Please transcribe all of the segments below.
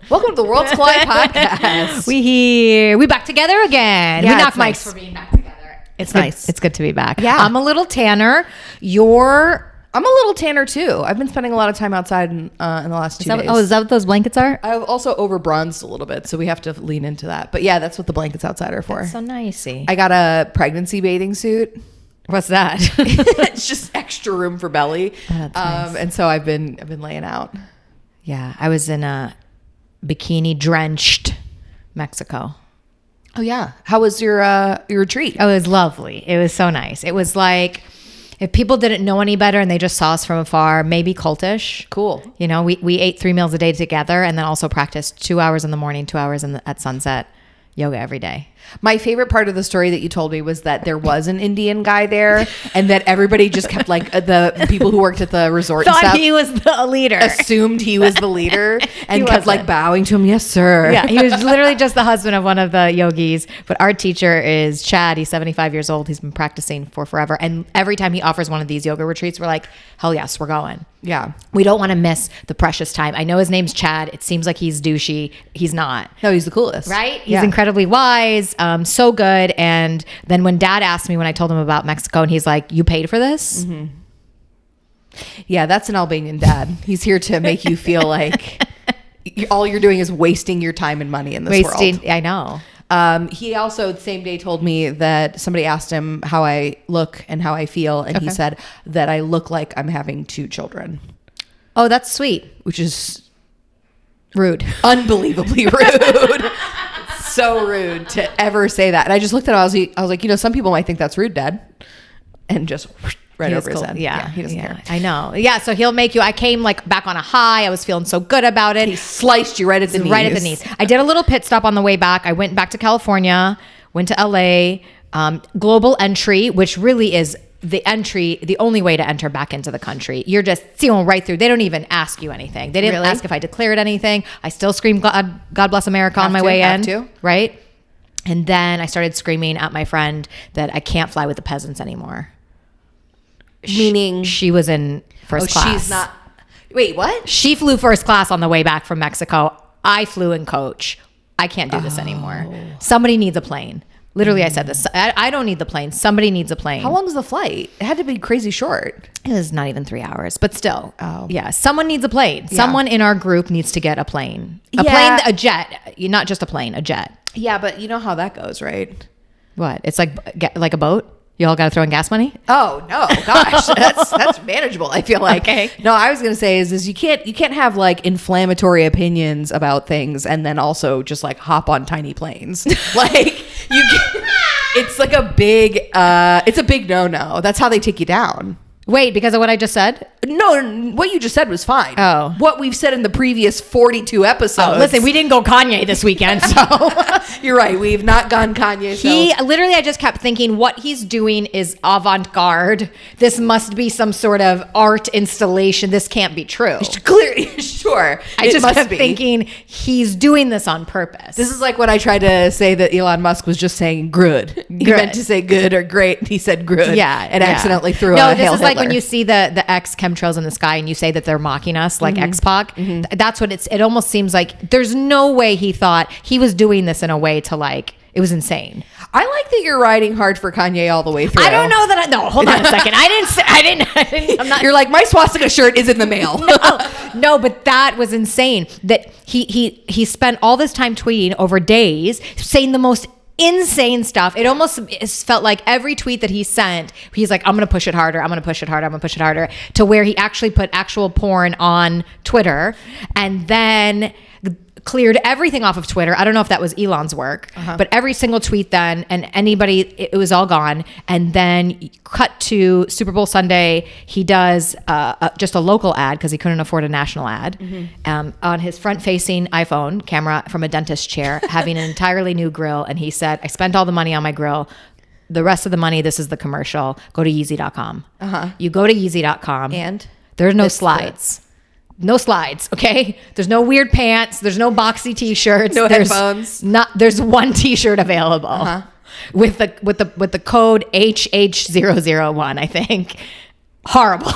Welcome to the Worlds Collide podcast. We back together again. Yeah, we knock it's mics nice. for being back together. It's nice. It's good to be back. Yeah. I'm a little tanner. I'm a little tanner too. I've been spending a lot of time outside in the last 2 days. Oh, is that what those blankets are? I've also over bronzed a little bit, so we have to lean into that. But yeah, that's what the blankets outside are for. That's so nicey. I got a pregnancy bathing suit. What's that? It's just extra room for belly. Oh, that's nice. And so I've been laying out. Yeah, I was in a bikini drenched Mexico. Oh yeah. How was your retreat? Oh, it was lovely. It was so nice. It was like if people didn't know any better and they just saw us from afar, maybe cultish. Cool. You know, we ate 3 meals a day together and then also practiced 2 hours in the morning, 2 hours at sunset, yoga every day. My favorite part of the story that you told me was that there was an Indian guy there and that everybody just kept like the people who worked at the resort and Thought stuff he was the leader. assumed he was the leader and kept like wasn't. bowing to him. Yes, sir. Yeah, he was literally just the husband of one of the yogis. But our teacher is Chad. He's 75 years old. He's been practicing for forever. And every time he offers one of these yoga retreats, we're like, hell yes, we're going. Yeah. We don't want to miss the precious time. I know his name's Chad. It seems like he's douchey. He's not. No, he's the coolest. Right? He's incredibly wise, so good. And then when Dad asked me when I told him about Mexico, and he's like, you paid for this? Mm-hmm. Yeah, that's an Albanian dad. He's here to make you feel like all you're doing is wasting your time and money in this world. I know. He also the same day told me that somebody asked him how I look and how I feel. And he said that I look like I'm having 2 children. Oh, that's sweet. Which is Rude. unbelievably rude. So rude to ever say that. And I just looked at him. I was like, you know, some people might think that's rude, Dad. And just right over his head. Yeah, he doesn't care. I know. Yeah, so he'll make you. I came like back on a high. I was feeling so good about it. He sliced you right at the knees. Right at the knees. I did a little pit stop on the way back. I went back to California, went to LA, global entry, which really is the only way to enter back into the country. You're just seeing right through. They don't even ask you anything. They didn't ask if I declared anything. I still screamed God bless America on my way in. Right? And then I started screaming at my friend that I can't fly with the peasants anymore. Meaning she was in first class. She's not. Wait, what? She flew first class on the way back from Mexico. I flew in coach. I can't do this anymore. Somebody needs a plane. Literally, I said this. I don't need the plane. Somebody needs a plane. How long was the flight? It had to be crazy short. It was not even 3 hours, but still. Oh. Yeah. Someone needs a plane. Yeah. Someone in our group needs to get a plane. A jet. Not just a plane, a jet. Yeah, but you know how that goes, right? What? It's like a boat? You all got to throw in gas money? Oh no, gosh, that's manageable. I feel like. Okay. No, I was gonna say is you can't have like inflammatory opinions about things and then also just like hop on tiny planes. Like it's like a big no. That's how they take you down. Wait, because of what I just said? No, what you just said was fine. Oh. What we've said in the previous 42 episodes. Oh, listen, we didn't go Kanye this weekend, so. You're right. We've not gone Kanye. I just kept thinking what he's doing is avant-garde. This must be some sort of art installation. This can't be true. Clearly, sure. I just kept thinking he's doing this on purpose. This is like when I tried to say that Elon Musk was just saying good. He meant to say good or great. He said good. Yeah. And accidentally threw a No, Hail this is Hitler. like when you see the X chemtrails in the sky and you say that they're mocking us like X-Pac. Mm-hmm. That's what it almost seems like. There's no way he thought he was doing this in a way to like, it was insane. I like that you're riding hard for Kanye all the way through. I don't know that. No, hold on a second. I didn't. I'm not. You're like, my swastika shirt is in the mail. No, but that was insane. That he spent all this time tweeting over days saying the most insane stuff. It almost felt like every tweet that he sent, he's like, I'm going to push it harder. I'm going to push it harder. I'm going to push it harder, to where he actually put actual porn on Twitter and then cleared everything off of Twitter. I don't know if that was Elon's work, but every single tweet then, and anybody, it was all gone. And then cut to Super Bowl Sunday, he does just a local ad because he couldn't afford a national ad on his front-facing iPhone camera from a dentist chair, having an entirely new grill. And he said, I spent all the money on my grill. The rest of the money, this is the commercial. Go to Yeezy.com. You go to Yeezy.com. And? There's no slides. No slides, okay? There's no weird pants. There's no boxy t-shirts. There's headphones. There's one t-shirt available with the code HH001, I think. Horrible.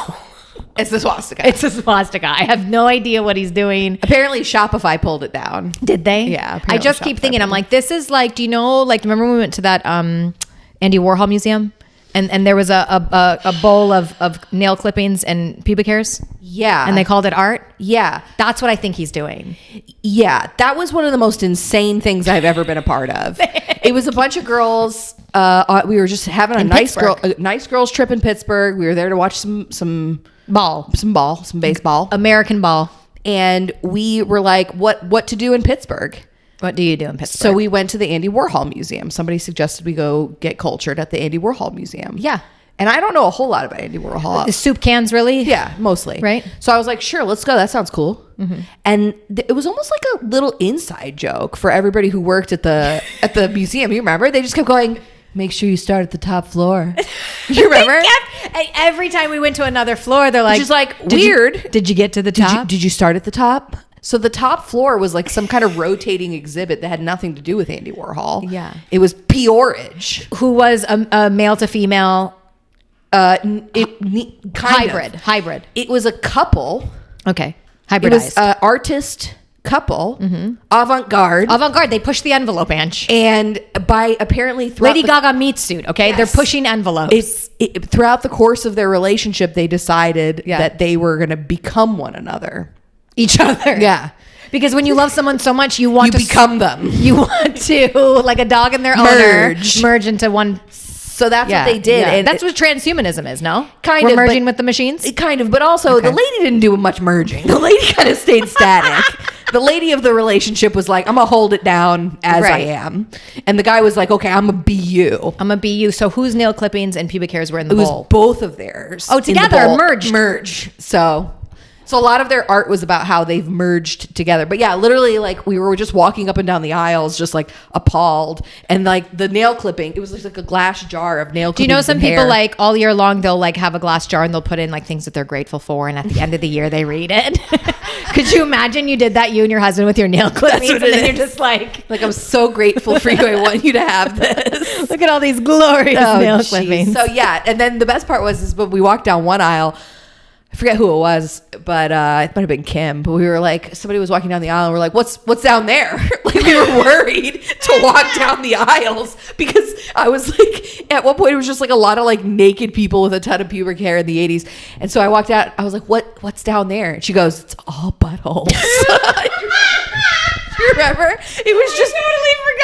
It's the swastika. It's a swastika. I have no idea what he's doing. Apparently Shopify pulled it down. Did they? Yeah. I just keep thinking, I'm like, this is like, do you know, like, remember when we went to that Andy Warhol museum? And there was a bowl of nail clippings and pubic hairs? Yeah. And they called it art? Yeah. That's what I think he's doing. Yeah. That was one of the most insane things I've ever been a part of. It was a bunch of girls. We were just having a nice girls trip in Pittsburgh. We were there to watch some baseball. American ball. And we were like, what to do in Pittsburgh? What do you do in Pittsburgh? So we went to the Andy Warhol Museum. Somebody suggested we go get cultured at the Andy Warhol Museum. Yeah. And I don't know a whole lot about Andy Warhol. The soup cans, really? Yeah, mostly. Right. So I was like, sure, let's go. That sounds cool. Mm-hmm. And it was almost like a little inside joke for everybody who worked at the museum. You remember? They just kept going, make sure you start at the top floor. You remember? Every time we went to another floor, they're like, which is like weird. Did you get to the top? Did you start at the top? So the top floor was like some kind of rotating exhibit that had nothing to do with Andy Warhol. Yeah. It was Peorage. Who was a male to female hybrid. It was a couple. Okay. Hybridized. It was artist couple. Mm-hmm. Avant-Garde. They pushed the envelope, Ange. And by apparently Lady Gaga meat suit. Okay. Yes. They're pushing envelopes. Throughout the course of their relationship, they decided that they were going to become one another. Each other. Yeah. Because when you love someone so much, you want to become them. You want to, like a dog and their owner, merge into one. So that's what they did. Yeah. And that's what transhumanism is, no? We're merging with the machines? Kind of. But also, the lady didn't do much merging. The lady kind of stayed static. The lady of the relationship was like, I'm going to hold it down as I am. And the guy was like, okay, I'm going to be you. I'm going to be you. So whose nail clippings and pubic hairs were in the bowl? It was both of theirs. Oh, together, merged. Merge. So a lot of their art was about how they've merged together. But yeah, literally, like, we were just walking up and down the aisles, just like appalled. And like the nail clipping, it was like a glass jar of nail clippings. Do you know some people like all year long, they'll like have a glass jar and they'll put in like things that they're grateful for. And at the end of the year, they read it. Could you imagine you did that, you and your husband, with your nail clippings? And then you're just like, I'm so grateful for you. I want you to have this. Look at all these glorious nail clippings. So yeah. And then the best part was, when we walked down one aisle, I forget who it was, but it might have been Kim. But we were like, somebody was walking down the aisle, and we're like, "What's down there?" Like, we were worried to walk down the aisles because I was like, at one point, it was just like a lot of like naked people with a ton of pubic hair in the 80s. And so I walked out. I was like, "What's down there?" And she goes, "It's all buttholes." You remember? It was just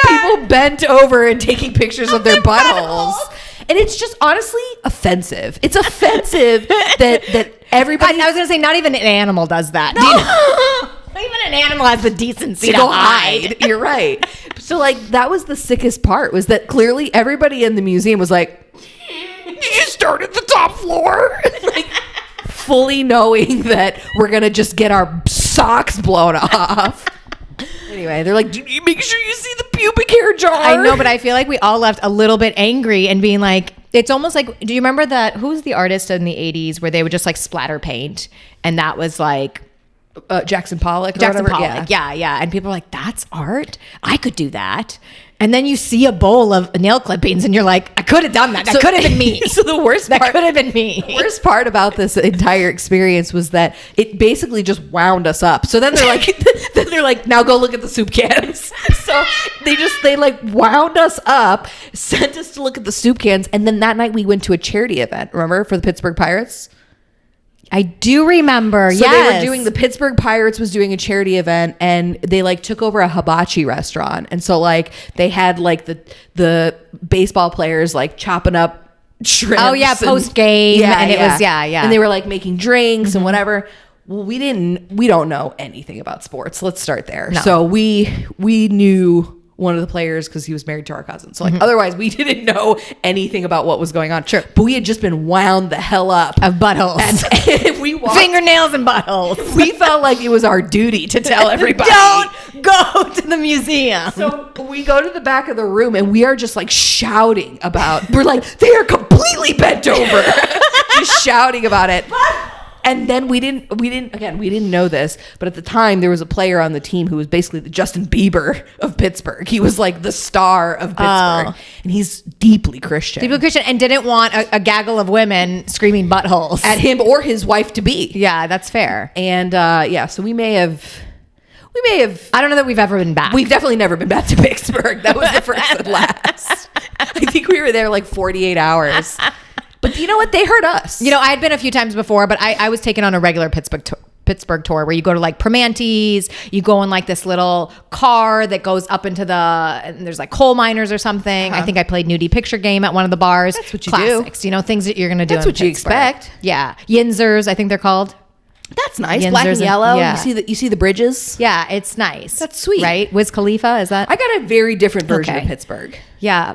people bent over and taking pictures of their buttholes. And it's just honestly offensive. It's offensive that everybody. I was going to say, not even an animal does that. No. Not even an animal has the decency to hide. You're right. So like, that was the sickest part, was that clearly everybody in the museum was like, "Did you start at the top floor?" Like, fully knowing that we're going to just get our socks blown off. Anyway, they're like, "Did you make sure you see the pubic hair jar?" I know, but I feel like we all left a little bit angry and being like, it's almost like, do you remember that? Who's the artist in the 80s where they would just like splatter paint? And that was like Jackson Pollock. Yeah. And people are like, that's art? I could do that. And then you see a bowl of nail clippings and you're like, I could have done that. That could have been me. So the worst part, that could have been me. The worst part about this entire experience was that it basically just wound us up. So then they're like, now go look at the soup cans. So they like wound us up, sent us to look at the soup cans. And then that night we went to a charity event, remember, for the Pittsburgh Pirates? I do remember. So they were doing, the Pittsburgh Pirates was doing a charity event, and they like took over a hibachi restaurant. And so like they had like the baseball players like chopping up shrimp. Oh yeah, post game. And it was, and they were like making drinks and whatever. Well, we don't know anything about sports. Let's start there. No. So we knew one of the players because he was married to our cousin. So like otherwise we didn't know anything about what was going on. Sure. But we had just been wound the hell up of buttholes. And we walked, fingernails and buttholes. We felt like it was our duty to tell everybody. Don't go to the museum. So we go to the back of the room and we are just like shouting about, we're like, they are completely bent over. Just shouting about it. And then we didn't know this, but at the time there was a player on the team who was basically the Justin Bieber of Pittsburgh. He was like the star of Pittsburgh, and he's deeply Christian. And didn't want a gaggle of women screaming buttholes at him or his wife to be. Yeah, that's fair. And so we may have. I don't know that we've ever been back. We've definitely never been back to Pittsburgh. That was the first and last. I think we were there like 48 hours. But you know what? They hurt us. I had been a few times before, but I was taken on a regular Pittsburgh tour where you go to like Primanti's, you go in like this little car that goes up into and there's like coal miners or something. I think I played nudie picture game at one of the bars. That's what you Classics, do. Things that you're going to do. That's what you expect. Yeah. Yinzers, I think they're called. That's nice. Yinzers Black and yellow. Yeah. You see the bridges. Yeah, it's nice. That's sweet. Right? Wiz Khalifa, is that? I got a very different version of Pittsburgh. Yeah.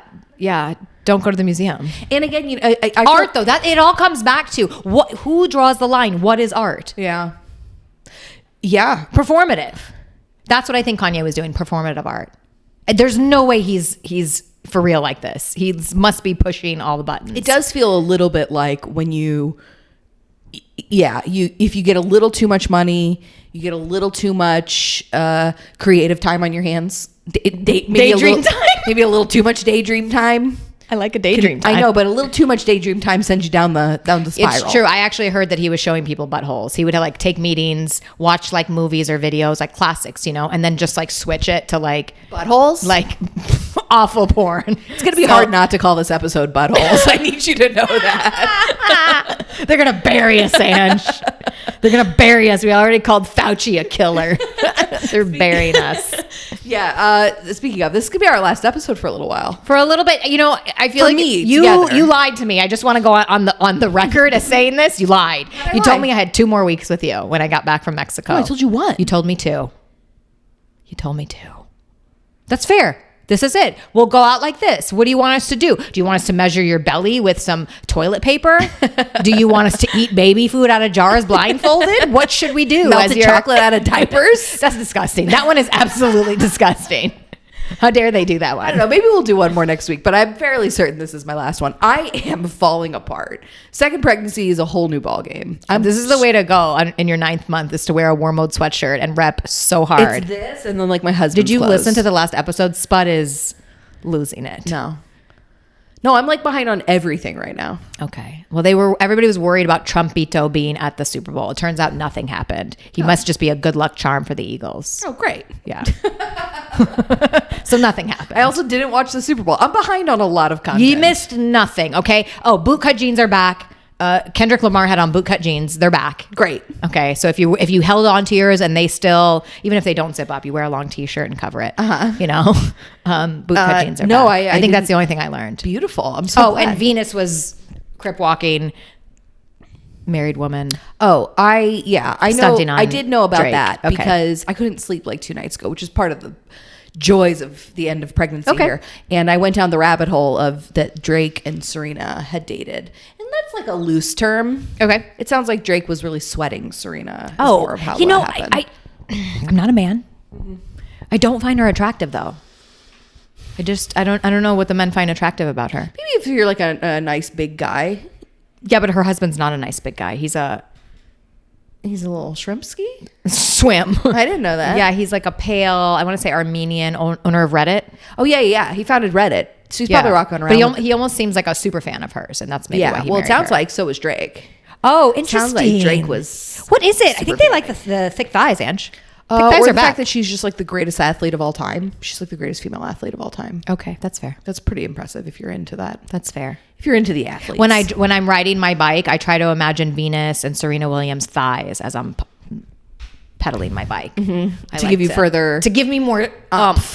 Don't go to the museum. And again, art though, that it all comes back to who draws the line? What is art? Yeah. Performative. That's what I think Kanye was doing. Performative art. There's no way he's for real like this. He must be pushing all the buttons. It does feel a little bit like when if you get a little too much money, you get a little too much creative time on your hands. Daydream time. Maybe a little too much daydream time. I like a daydream time. I know, but a little too much daydream time sends you down the spiral. It's true. I actually heard that he was showing people buttholes. He would like take meetings, watch like movies or videos, like classics, and then just like switch it to like buttholes, like awful porn. It's gonna be hard not to call this episode buttholes. I need you to know that. They're gonna bury us, Ange. They're gonna bury us. We already called Fauci a killer. They're burying us. Yeah. Speaking of, this could be our last episode for a little while. For a little bit, I feel for like me, you lied to me. I just want to go on the record as saying this. You lied. You told me I had 2 more weeks with you when I got back from Mexico. Oh, I told you 1. You told me 2. You told me 2. That's fair. This is it. We'll go out like this. What do you want us to do? Do you want us to measure your belly with some toilet paper? Do you want us to eat baby food out of jars blindfolded? What should we do? Melted chocolate out of diapers? That's disgusting. That one is absolutely disgusting. How dare they do that one? I don't know. Maybe we'll do one more next week, but I'm fairly certain this is my last one. I am falling apart. Second pregnancy is a whole new ballgame. This is the way to go in your 9th month, is to wear a warm mode sweatshirt and rep so hard. It's this and then like my husband's Did you clothes. listen to the last episode? Spud is losing it. No, I'm like behind on everything right now. Okay. Well, everybody was worried about Trumpito being at the Super Bowl. It turns out nothing happened. He must just be a good luck charm for the Eagles. Oh, great. Yeah. So nothing happened. I also didn't watch the Super Bowl. I'm behind on a lot of content. You missed nothing. Okay. Oh, bootcut jeans are back. Kendrick Lamar had on bootcut jeans. They're back. Great. Okay. So if you held on to yours and they still, even if they don't zip up, you wear a long t-shirt and cover it. Bootcut jeans are no, back. I think that's the only thing I learned. Beautiful. I'm so glad. And Venus was crip walking, married woman. Oh, I know. Stunting on I did know about Drake. that Okay. because I couldn't sleep like 2 nights ago, which is part of the joys of the end of pregnancy here. And I went down the rabbit hole of that Drake and Serena had dated. And that's like a loose term. Okay. It sounds like Drake was really sweating Serena. Oh, more of how that happened. I'm not a man. I don't find her attractive though. I don't know what the men find attractive about her. Maybe if you're like a nice big guy. Yeah, but her husband's not a nice big guy. He's a little shrimpski. Swim. I didn't know that. Yeah, he's like a pale, I want to say Armenian owner of Reddit. Oh yeah. He founded Reddit. So he's probably rocking around. But he almost seems like a super fan of hers, and that's maybe why he well, it married sounds her. like so was Drake. Oh, interesting. Sounds like Drake was. What is it? I think they like the thick thighs, Ange. Thick thighs Or are the back. fact that she's just like the greatest athlete of all time. She's like the greatest female athlete of all time. Okay, that's fair. That's pretty impressive if you're into that. That's fair. If you're into the athletes. When I'm riding my bike, I try to imagine Venus and Serena Williams' thighs as I'm pedaling my bike. Mm-hmm. To give you further... To give me more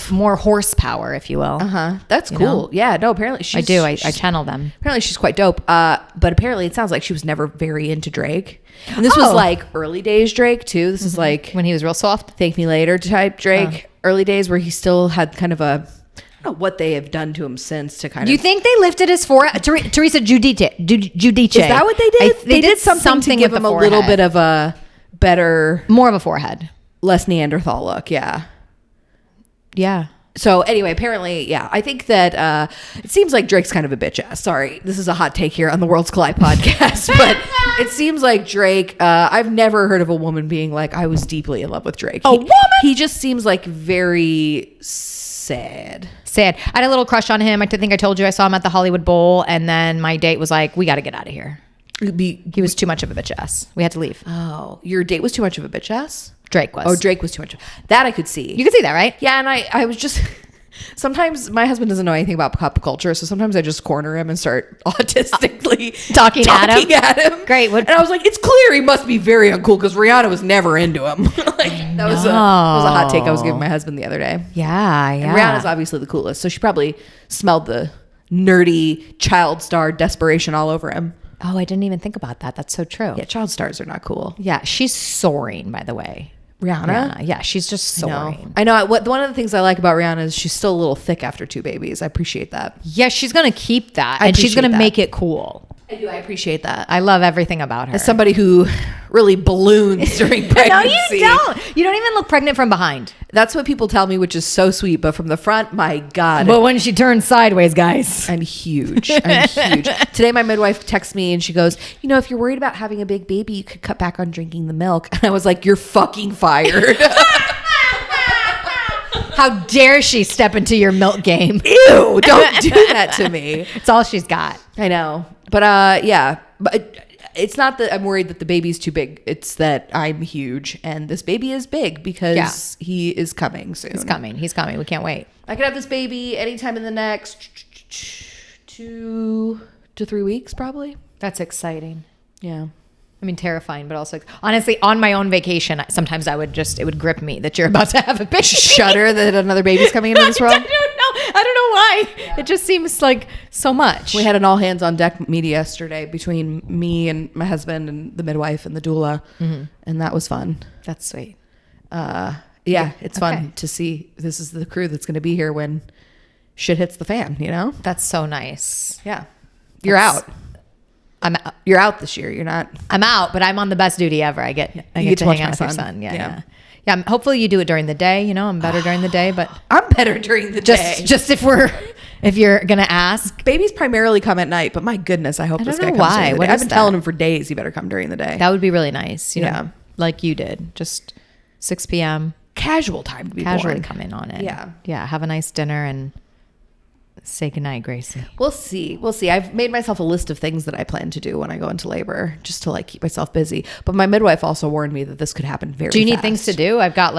more horsepower, if you will. That's cool. Yeah, no, apparently she's... I channel them. Apparently she's quite dope. But apparently it sounds like she was never very into Drake. And this was like early days Drake too. This is like... When he was real soft. Thank Me Later type Drake. Early days where he still had kind of a... I don't know what they have done to him since to kind of... Do you think they lifted his forehead? Teresa Giudice. Is that what they did? They did something to give him a little bit of a better... More of a forehead. Less Neanderthal look, yeah. Yeah. So anyway, apparently, yeah, I think that it seems like Drake's kind of a bitch ass. Sorry, this is a hot take here on the Worlds Collide podcast, but it seems like Drake, I've never heard of a woman being like, I was deeply in love with Drake. A woman? He just seems like very sad. I had a little crush on him. I think I told you I saw him at the Hollywood Bowl, and then my date was like, we got to get out of here. He was too much of a bitch ass. We had to leave. Oh, your date was too much of a bitch ass? Drake was. Oh, Drake was too much. That I could see. You could see that, right? Yeah, and I was just... Sometimes my husband doesn't know anything about pop culture, so sometimes I just corner him and start autistically talking at him. Great. And I was like, it's clear he must be very uncool because Rihanna was never into him. That was a hot take I was giving my husband the other day. Yeah. And Rihanna's obviously the coolest, so she probably smelled the nerdy child star desperation all over him. Oh, I didn't even think about that. That's so true. Yeah, child stars are not cool. Yeah, she's soaring, by the way. Rihanna? Yeah, she's just soaring. I know. One of the things I like about Rihanna is she's still a little thick after 2 babies. I appreciate that. Yeah, she's going to keep that. And she's going to make it cool. I do. I appreciate that. I love everything about her. As somebody who really balloons during pregnancy. No, you don't. You don't even look pregnant from behind. That's what people tell me, which is so sweet. But from the front, my God. But when she turns sideways, guys. I'm huge. I'm huge. Today, my midwife texts me and she goes, if you're worried about having a big baby, you could cut back on drinking the milk. And I was like, you're fucking fired. How dare she step into your milk game? Ew, don't do that to me. It's all she's got. I know. But yeah. But it's not that I'm worried that the baby's too big. It's that I'm huge. And this baby is big because he is coming soon. He's coming. We can't wait. I could have this baby anytime in the next 2 to 3 weeks, probably. That's exciting. Yeah. I mean, terrifying, but also, honestly, on my own vacation, sometimes it would grip me that you're about to have a baby. Shudder that another baby's coming into this world? I don't know why. Yeah. It just seems like so much. We had an all hands on deck meeting yesterday between me and my husband and the midwife and the doula. Mm-hmm. And that was fun. That's sweet. Yeah, it's fun to see. This is the crew that's going to be here when shit hits the fan, That's so nice. Yeah. You're out. You're out this year. You're not. I'm out, but I'm on the best duty ever. I get to hang out with your son. Yeah. Hopefully you do it during the day. I'm better during the day, but I'm better during the day. Just if you're gonna ask. Babies primarily come at night, but my goodness, I hope this guy comes during the day. I've been telling him for days he better come during the day. That would be really nice. Like you did. Just 6 p.m. Casual time to be casually born. come in on it. Yeah. Yeah. Have a nice dinner and say goodnight, Gracie. We'll see. I've made myself a list of things that I plan to do when I go into labor, just to keep myself busy. But my midwife also warned me that this could happen very fast. Do you need things to do? I've got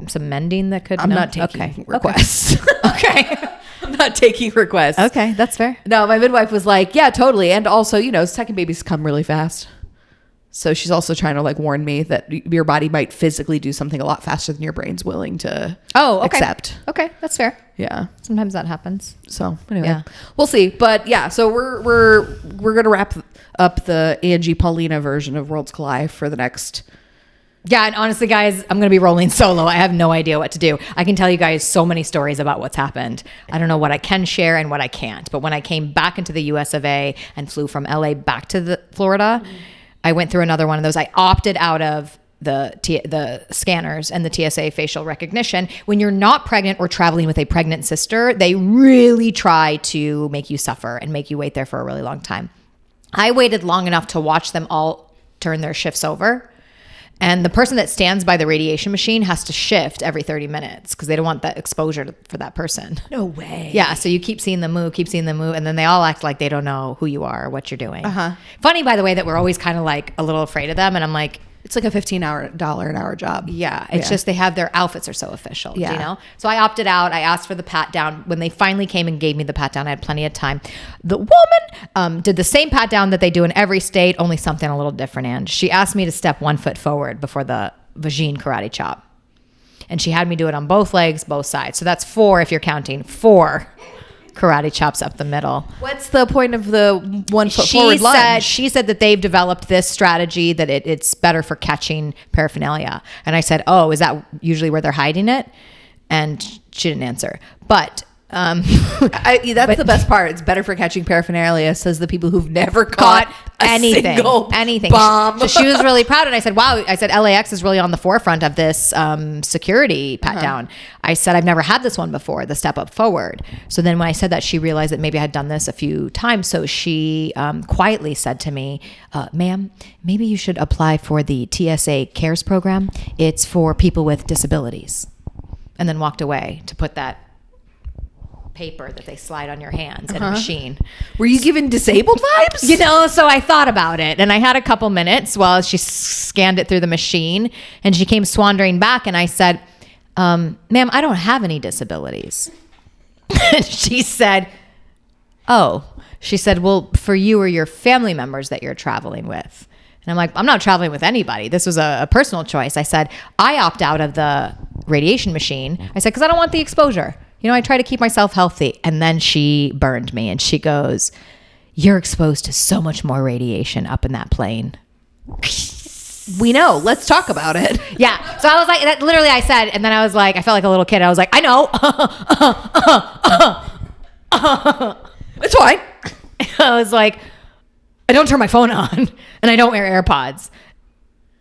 some mending that could. I'm not taking requests. Okay. I'm not taking requests. Okay, that's fair. No, my midwife was like, yeah, totally. And also, second babies come really fast. So she's also trying to warn me that your body might physically do something a lot faster than your brain's willing to accept. Okay, that's fair. Yeah. Sometimes that happens. So anyway, we'll see. But yeah, so we're gonna wrap up the Angie Paulina version of Worlds Collide for the next. Yeah, and honestly, guys, I'm going to be rolling solo. I have no idea what to do. I can tell you guys so many stories about what's happened. I don't know what I can share and what I can't. But when I came back into the US of A and flew from LA back to Florida, I went through another one of those. I opted out of the scanners and the TSA facial recognition. When you're not pregnant or traveling with a pregnant sister, they really try to make you suffer and make you wait there for a really long time. I waited long enough to watch them all turn their shifts over. And the person that stands by the radiation machine has to shift every 30 minutes because they don't want that exposure for that person. No way. Yeah. So you keep seeing them move. And then they all act like they don't know who you are or what you're doing. Uh-huh. Funny, by the way, that we're always kind of a little afraid of them. And I'm like, it's like a $15 an hour job. Yeah. It's just they have their outfits are so official, So I opted out. I asked for the pat down. When they finally came and gave me the pat down, I had plenty of time. The woman did the same pat down that they do in every state, only something a little different. And she asked me to step 1 foot forward before the vagine karate chop. And she had me do it on both legs, both sides. So that's 4 if you're counting. 4 karate chops up the middle. What's the point of the 1 foot forward lunge? She said that they've developed this strategy that it's better for catching paraphernalia. And I said, oh, is that usually where they're hiding it? And she didn't answer. But that's the best part. It's better for catching paraphernalia, says the people who've never caught anything. Bomb. So she was really proud. And I said, wow, I said, LAX is really on the forefront of this security pat down. I said, I've never had this one before, the step up forward. So then when I said that, she realized that maybe I had done this a few times. So she quietly said to me, ma'am, maybe you should apply for the TSA CARES program. It's for people with disabilities. And then walked away to put that paper that they slide on your hands in a machine. Were you given disabled vibes? You know, so I thought about it, and I had a couple minutes while she scanned it through the machine, and she came swandering back, and I said, ma'am, I don't have any disabilities. And she said, oh. She said, well, for you or your family members that you're traveling with. And I'm like, I'm not traveling with anybody. This was a personal choice. I said, I opt out of the radiation machine. I said, because I don't want the exposure. You know, I try to keep myself healthy. And then she burned me and she goes, you're exposed to so much more radiation up in that plane. We know. Let's talk about it. Yeah. So I was like, that literally I said, and then I was like, I felt like a little kid. I was like, I know. It's fine. I was like, I don't turn my phone on and I don't wear AirPods.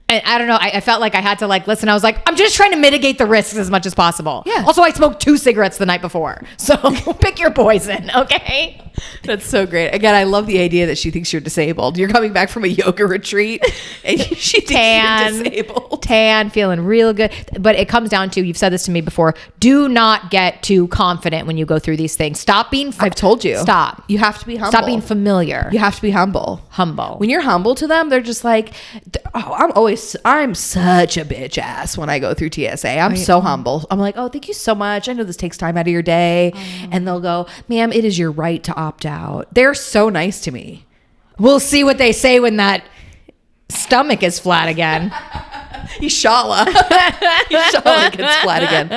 And I don't know. I felt like I had to like listen. I was like, I'm just trying to mitigate the risks as much as possible. Yeah. Also, I smoked 2 cigarettes the night before. So pick your poison. Okay. That's so great. Again, I love the idea that she thinks you're disabled. You're coming back from a yoga retreat and she thinks you're disabled. Tan, feeling real good. But it comes down to, you've said this to me before, do not get too confident when you go through these things. Stop being, I've told you. Stop. You have to be humble. Stop being familiar. You have to be humble. Humble. When you're humble to them, they're just like, oh, I'm such a bitch ass when I go through TSA. I'm so humble. I'm like, oh, thank you so much. I know this takes time out of your day. And they'll go, ma'am, it is your right to opt out. They're so nice to me. We'll see what they say when that stomach is flat again. Inshallah. Inshallah gets flat again.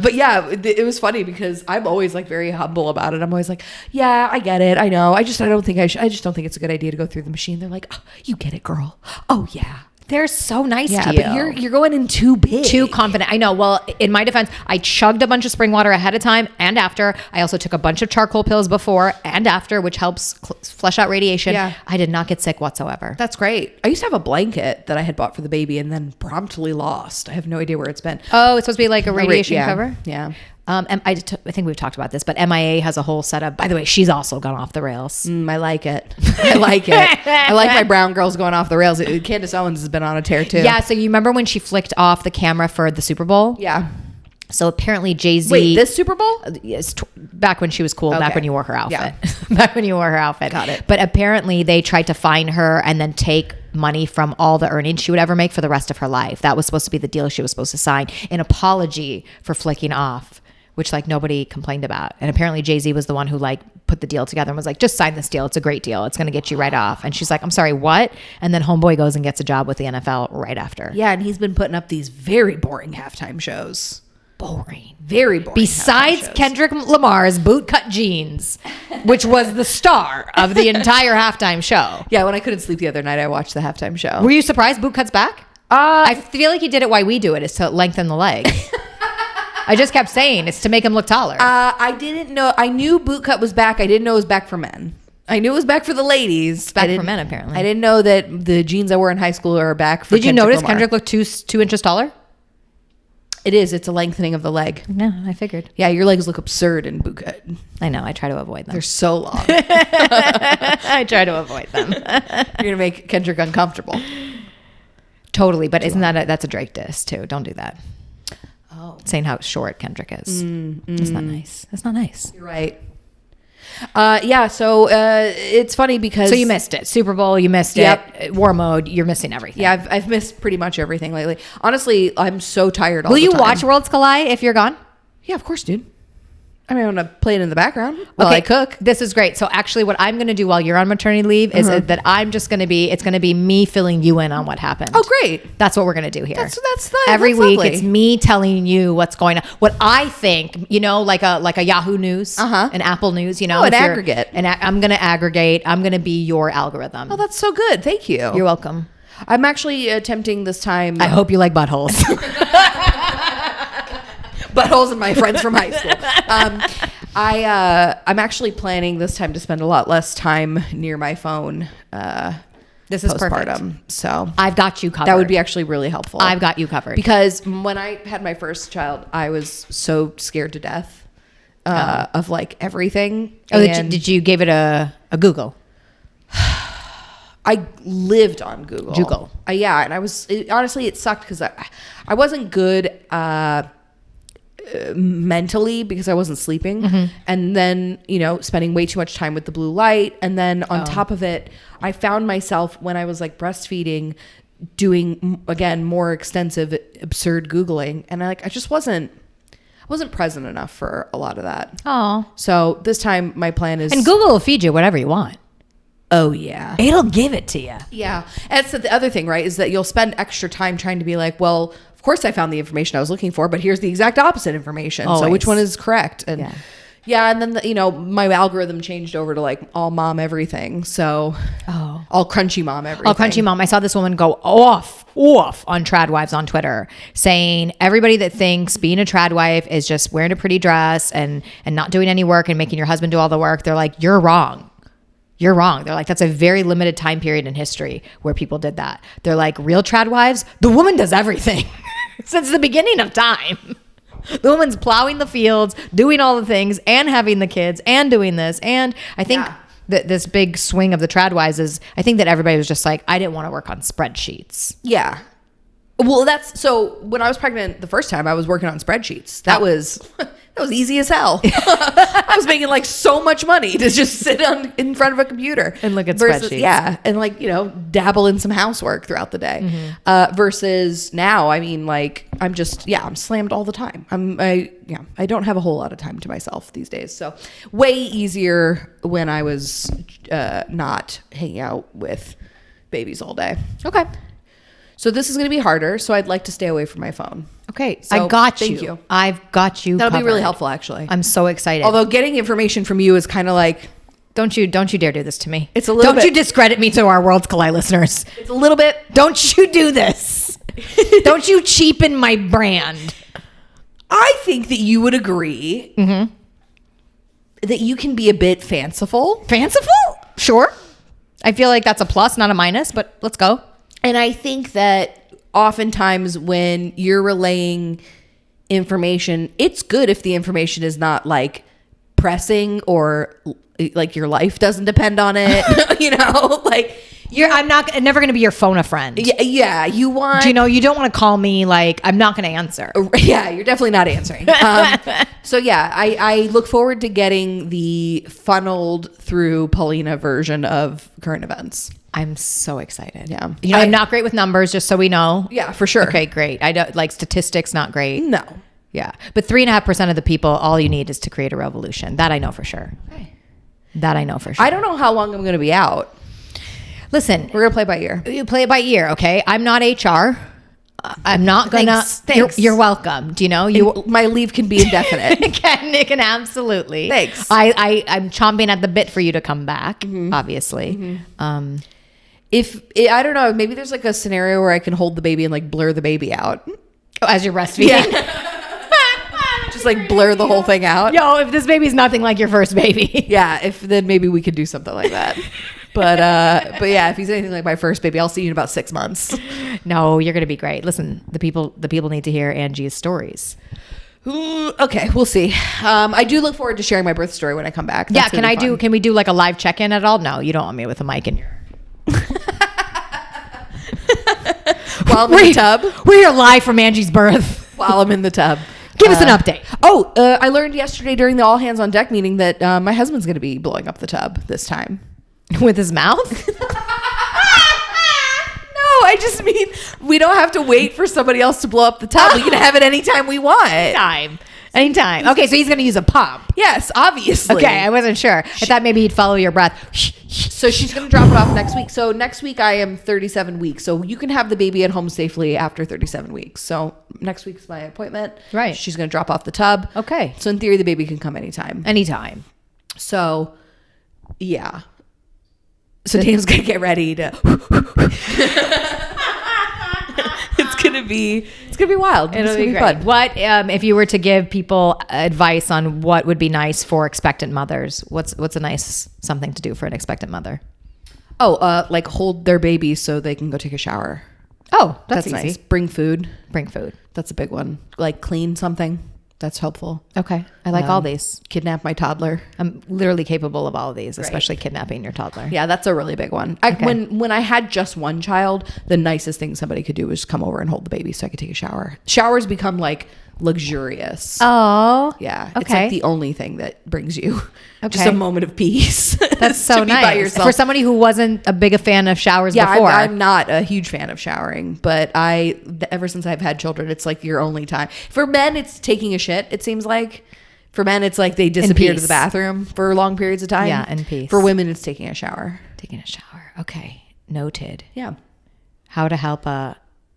But yeah, it was funny because I'm always like very humble about it. I'm always like, yeah, I get it. I know. I don't think I don't think it's a good idea to go through the machine. They're like, oh, you get it, girl. Oh yeah. They're so nice to you. But you're going in too big. Too confident. I know. Well, in my defense, I chugged a bunch of spring water ahead of time and after. I also took a bunch of charcoal pills before and after, which helps flush out radiation. Yeah. I did not get sick whatsoever. That's great. I used to have a blanket that I had bought for the baby and then promptly lost. I have no idea where it's been. Oh, it's supposed to be like a radiation cover? Yeah. And I think we've talked about this, but MIA has a whole setup. By the way, she's also gone off the rails. I like it. I like it. I like my brown girls going off the rails. Candace Owens has been on a tear too. Yeah. So you remember when she flicked off the camera for the Super Bowl? Yeah. So apparently Jay-Z. Wait, this Super Bowl? Yes, back when she was cool. Okay. Back when you wore her outfit. Yeah. Back when you wore her outfit. Got it. But apparently they tried to fine her and then take money from all the earnings she would ever make for the rest of her life. That was supposed to be the deal she was supposed to sign. An apology for flicking off, which like nobody complained about. And apparently Jay-Z was the one who like put the deal together and was like, just sign this deal. It's a great deal. It's going to get you right off. And she's like, I'm sorry, what? And then homeboy goes and gets a job with the NFL right after. Yeah. And he's been putting up these very boring halftime shows. Boring. Very boring. Besides Kendrick Lamar's bootcut jeans, which was the star of the entire halftime show. Yeah. When I couldn't sleep the other night, I watched the halftime show. Were you surprised bootcut's back? I feel like he did it why we do it, is to lengthen the leg. I just kept saying it's to make him look taller. I didn't know. I knew bootcut was back. I didn't know it was back for men. I knew it was back for the ladies. Back for men, apparently. I didn't know that the jeans I wore in high school are back for Did you notice Lamar. Kendrick looked 2 inches taller? It is. It's a lengthening of the leg. No, I figured. Yeah, your legs look absurd in bootcut. I know. I try to avoid them. They're so long. I try to avoid them. You're going to make Kendrick uncomfortable. Totally. But isn't that's a Drake diss too? Don't do that. Oh. Saying how short Kendrick is. It's not nice. That's not nice. You're right. Yeah, so it's funny because... So you missed it. Super Bowl, you missed it. War mode, you're missing everything. Yeah, I've missed pretty much everything lately. Honestly, I'm so tired all Will the time. you watch Worlds Collide if you're gone? Yeah, of course, dude. I mean, I'm going to play it in the background while I cook. This is great. So actually what I'm going to do while you're on maternity leave is that I'm just going to be, it's going to be me filling you in on what happened. Oh, great. That's what we're going to do here. That's every that's week. lovely. It's me telling you what's going on. What I think, you know, like a Yahoo News, an Apple News, you know. An aggregate. And I'm going to aggregate. I'm going to be your algorithm. Oh, that's so good. Thank you. You're welcome. I'm actually attempting this time. I hope you like buttholes. Buttholes and my friends from high school. I'm actually planning this time to spend a lot less time near my phone. This is postpartum. perfect. So I've got you covered. that would be actually really helpful. I've got you covered. Because when I had my first child, I was so scared to death of like everything. Oh, And did you give it a Google? I lived on Google. Yeah, and honestly, it sucked because I wasn't good mentally because I wasn't sleeping, and then spending way too much time with the blue light, and then on top of it, I found myself when I was like breastfeeding doing again more extensive absurd Googling, and I just wasn't present enough for a lot of that. Oh, so this time my plan is, and Google will feed you whatever you want. Oh yeah, it'll give it to you. Yeah, and so the other thing, right, is that you'll spend extra time trying to be like, well, of course I found the information I was looking for, but here's the exact opposite information. Always. So which one is correct? And and then my algorithm changed over to like all mom everything. So all crunchy mom everything. All crunchy mom. I saw this woman go off on trad wives on Twitter, saying everybody that thinks being a trad wife is just wearing a pretty dress and not doing any work and making your husband do all the work. They're like, you're wrong. You're wrong. They're like, that's a very limited time period in history where people did that. They're like, real trad wives, the woman does everything since the beginning of time. The woman's plowing the fields, doing all the things, and having the kids, and doing this. And I think that this big swing of the trad wives is, I think that everybody was just like, I didn't want to work on spreadsheets. Yeah. Well, so when I was pregnant the first time, I was working on spreadsheets. That was easy as hell. I was making like so much money to just sit in front of a computer and look at spreadsheets. Yeah, and like dabble in some housework throughout the day. Versus now, I mean, like I'm slammed all the time. I don't have a whole lot of time to myself these days. So way easier when I was not hanging out with babies all day. Okay. So this is going to be harder. So I'd like to stay away from my phone. Okay. So I got you. Thank you. I've got you. That'll covered. be really helpful, actually. I'm so excited. Although getting information from you is kind of like, don't you dare do this to me. It's a little bit. Don't you discredit me to our Worlds Collide listeners. It's a little bit. Don't you do this. Don't you cheapen my brand. I think that you would agree that you can be a bit fanciful. Fanciful? Sure. I feel like that's a plus, not a minus, but let's go. And I think that oftentimes when you're relaying information, it's good if the information is not like pressing or like your life doesn't depend on it. Like I'm never going to be your phone a friend. Yeah. You want, you don't want to call me like, I'm not going to answer. Yeah. You're definitely not answering. So yeah, I look forward to getting the funneled through Paulina version of current events. I'm so excited. Yeah. I'm not great with numbers, just so we know. Yeah, for sure. Okay, great. I don't like statistics, not great. No. Yeah. But 3.5% of the people, all you need is to create a revolution. That I know for sure. Okay. That I know for sure. I don't know how long I'm going to be out. Listen, we're going to play by ear. You play it by ear, okay? I'm not HR. I'm not gonna. Thanks. You're welcome. Do you know my leave can be indefinite? it can absolutely. Thanks. I'm chomping at the bit for you to come back. Obviously. If I don't know, maybe there's like a scenario where I can hold the baby and like blur the baby out as you're breastfeeding. Just like blur the whole thing out. Yo, if this baby's nothing like your first baby. Yeah, then maybe we could do something like that. But yeah, if he's anything like my first baby, I'll see you in about 6 months. No, you're gonna be great. Listen, the people need to hear Angie's stories. Okay, we'll see. I do look forward to sharing my birth story when I come back. That's can we do like a live check-in at all? No, you don't want me with a mic in your while I'm in the tub. We're here live from Angie's birth. While I'm in the tub. Give us an update. I learned yesterday during the all hands on deck meeting that my husband's going to be blowing up the tub this time. With his mouth? No, I just mean we don't have to wait for somebody else to blow up the tub. We can have it anytime we want. Anytime. Okay, so he's going to use a pump. Yes, obviously. Okay, I wasn't sure. I thought maybe he'd follow your breath. So she's going to drop it off next week. So next week I am 37 weeks. So you can have the baby at home safely after 37 weeks. So next week's my appointment. Right. She's going to drop off the tub. Okay. So in theory, the baby can come anytime. So, yeah. So Dan's going to get ready to... It's gonna be wild. It'll be great. Fun. What if you were to give people advice on what would be nice for expectant mothers? What's a nice something to do for an expectant mother? Like hold their baby so they can go take a shower. Oh, that's easy. Nice. Bring food. Bring food. That's a big one. Like clean something. That's helpful. Okay. I like all these. Kidnap my toddler. I'm literally capable of all of these, especially kidnapping your toddler. Yeah, that's a really big one. When I had just one child, the nicest thing somebody could do was come over and hold the baby so I could take a shower. Showers become like luxurious. Oh. Yeah. Okay. It's like the only thing that brings you Okay. just a moment of peace. That's so to be by nice. yourself. For somebody who wasn't a big fan of showers before. I'm not a huge fan of showering, but ever since I've had children, it's like your only time. For men, it's taking a shit, it seems like. For men, it's like they disappear to the bathroom for long periods of time. Yeah, in peace. For women, it's taking a shower. Taking a shower. Okay. Noted. Yeah. How to help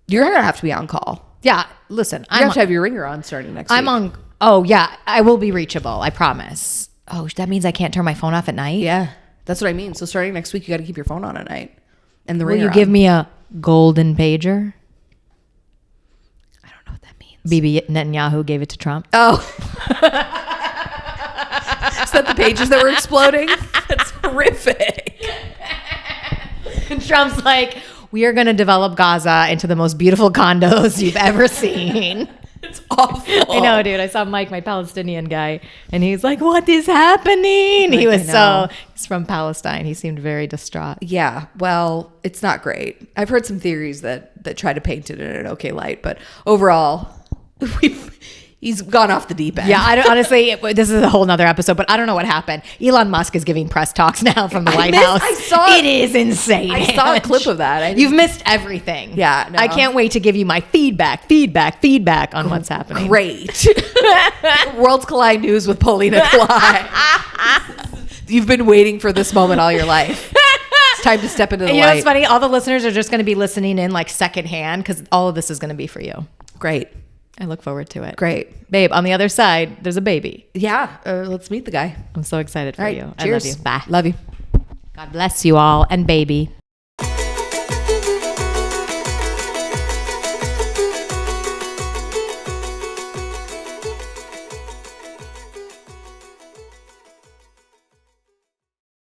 You're going to have to be on call. Yeah, listen. You have to have your ringer on starting next week. I'm on. Oh, yeah. I will be reachable. I promise. Oh, that means I can't turn my phone off at night? Yeah. That's what I mean. So starting next week, you got to keep your phone on at night. And the Will ringer you give me a golden pager? I don't know what that means. Bibi Netanyahu gave it to Trump. Oh. Is that the pages that were exploding? That's horrific. And Trump's like, we are going to develop Gaza into the most beautiful condos you've ever seen. It's awful. I know, dude. I saw Mike, my Palestinian guy, and he's like, what is happening? He's from Palestine. He seemed very distraught. Yeah, well, it's not great. I've heard some theories that try to paint it in an okay light, but overall, he's gone off the deep end. Yeah, I don't, honestly, this is a whole nother episode, but I don't know what happened. Elon Musk is giving press talks now from the White House. I saw it. Is insane. I saw a clip of that. You've missed everything. Yeah, no. I can't wait to give you my feedback on what's happening. Great. Worlds Collide News with Paulina Kalaj. You've been waiting for this moment all your life. It's time to step into the light. You know what's funny? All the listeners are just going to be listening in like secondhand because all of this is going to be for you. Great. I look forward to it. Great. Babe, on the other side, there's a baby. Yeah. Let's meet the guy. I'm so excited for you. Cheers. I love you. Bye. Love you. God bless you all and baby.